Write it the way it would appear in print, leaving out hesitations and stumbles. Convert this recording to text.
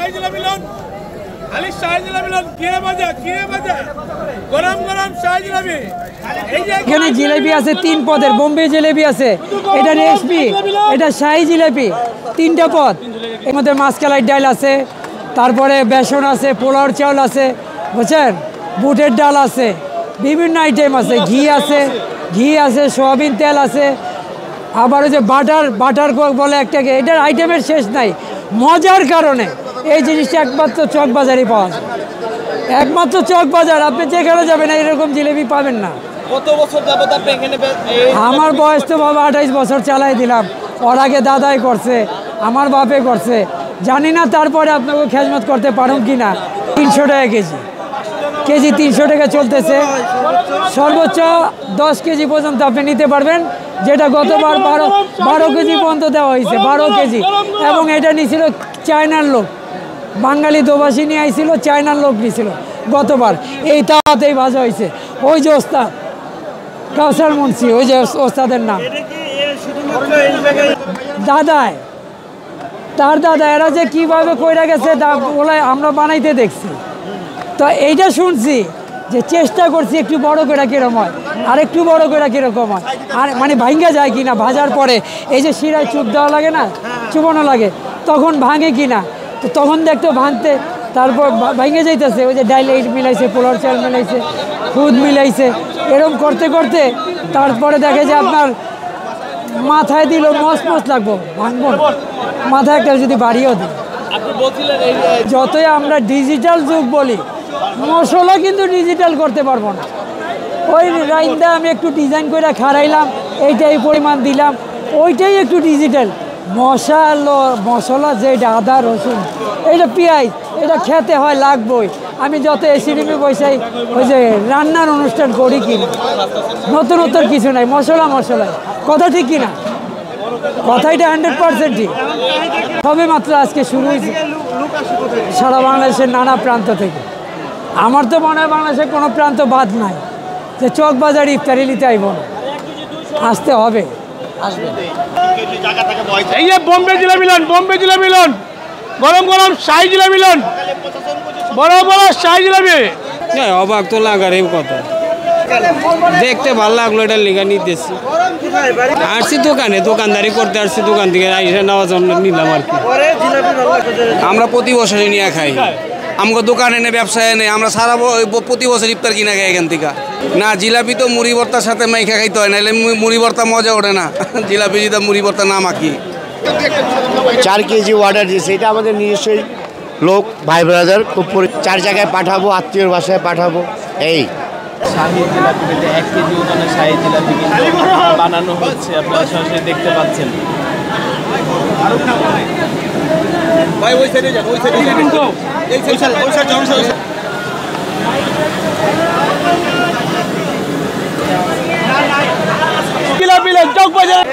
শাহী jalebi loan, খালি শাহী jalebi loan, কিনে বাজা গরম গরম শাহী জিলাপি। এখানে জিলাপি আছে 3 পদের, বোম্বে জিলাপি আছে, এটা রেসপি, এটা শাহী জিলাপি, 3টা পদ। এর মধ্যে মাসকালাই ডাল আছে, তারপরে বেসন আছে, পোলাওর চাউল আছে, বুঝছেন, বুটের ডাল আছে, বিভিন্ন আইটেম আছে, ঘি আছে, সয়াবিন তেল আছে, আবার ওই যে বাটার বলে একটাকে, এটার আইটেমের শেষ নাই। মজার কারণে এই জিনিসটা একমাত্র চকবাজারই পাওয়া যায়, একমাত্র চকবাজার। আপনি যেখানে যাবেন এরকম জিলেবি পাবেন না। কত বছর যাবত আপনি এখানে? আমার বয়স তো বাবা 28 বছর চালাই দিলাম। ওর আগে দাদাই করছে, আমার বাপে করছে, জানি না তারপরে আপনাকে খেজমত করতে পারুন কি না। 300 টাকা কেজি 300 টাকা চলতেছে। সর্বোচ্চ 10 কেজি পর্যন্ত আপনি নিতে পারবেন, যেটা গতবার 12 কেজি পর্যন্ত দেওয়া হয়েছে, 12 কেজি। এবং এটা নিয়েছিল চায়নার লোক, বাঙালি দোভাষী নিয়ে আইছিল, চায়নার লোক নিয়েছিল গতবার। এই তাওয়াতেই ভাজা হয়েছে। ওই যে ওস্তাদ কাউসার মুন্সি, ওই যে ওস্তাদের নাম দাদায়, তার দাদা। এরা যে কীভাবে কইরা গেছে ওলাই আমরা বানাইতে দেখছি। তো এইটা শুনছি যে চেষ্টা করছি একটু বড় করে কীরকম হয়, আর একটু বড় করে কীরকম হয়, আর মানে ভাঙ্গা যায় কি না ভাজার পরে। এই যে শিরায় চুপ দেওয়া লাগে না, চুবানো লাগে, তখন ভাঙে কি না। তো তখন দেখতো ভাঙতে, তারপর ভাঙে যাইতেছে। ওই যে ডাইল এইট মিলাইছে, পোলার চাল মিলাইছে, খুদ মিলাইছে, এরকম করতে করতে তারপরে দেখে যে আপনার মাথায় দিল মস লাগবো, ভাঙবো মাথায় একটা যদি বাড়িয়েও দিই। যতই আমরা ডিজিটাল যুগ বলি, মশলা কিন্তু ডিজিটাল করতে পারবো না। ওই রাইন্দা আমি একটু ডিজাইন করে খাড়াইলাম, এইটাই পরিমাণ দিলাম, ওইটাই একটু ডিজিটাল। মশলা যেটা আদা রসুন, এইটা পেঁয়াজ, এটা খেতে হয় লাগবেই। আমি যত এসিডিমে বসাই, ওই যে রান্নার অনুষ্ঠান করি কিনা, নতুন কিছু নাই, মশলা কথা ঠিক কিনা? কথাইটা 100% ঠিক। সবে মাত্র আজকে শুরু হয়েছে সারা বাংলাদেশের নানা প্রান্ত থেকে। আমার তো মনে হয় বাংলাদেশের কোনো প্রান্ত বাদ নাই যে চকবাজার ইফতারি নিতে আইব না, আসতে হবে। এই যে বোম্বে জিলাপি লন, গরম গরম শাহী জিলাপি লন, বড় শাহী জিলাপি। অবাক তো লাগার এই কথা, দেখতে ভালো লাগলো, এটা লেখা নিতেছি। আসছি দোকানদারি করতে আসছি, দোকান থেকে নেওয়ার জন্য নিলাম আর কি। আমরা প্রতি বছরই নিয়ে খাই, আমাকে দোকানে এনে ব্যবসায় এনে আমরা সারা প্রতি বছর ইফতার কিনা খাই এখান থেকে। না জিলাপি তো মুড়ি ভর্তার সাথে মাইখা খাইতে হয়, নাহলে মুড়ি ভর্তা মজা ওঠে না। জিলাপি যদি মুড়ি ভর্তা না মাখি। 4 কেজি অর্ডার দিয়েছে, এটা আমাদের নিজস্বই লোক, ভাই ব্রাদার, খুব 4 জায়গায় পাঠাবো, আত্মীয়র বাসায় পাঠাবো। এই শাহী জিলাপি 1 কেজি ওজনের শাহী জিলাপি কিন্তু বানানো হচ্ছে, আপনারা সরাসরি দেখতে পাচ্ছেন। জিলাপি চকবাজার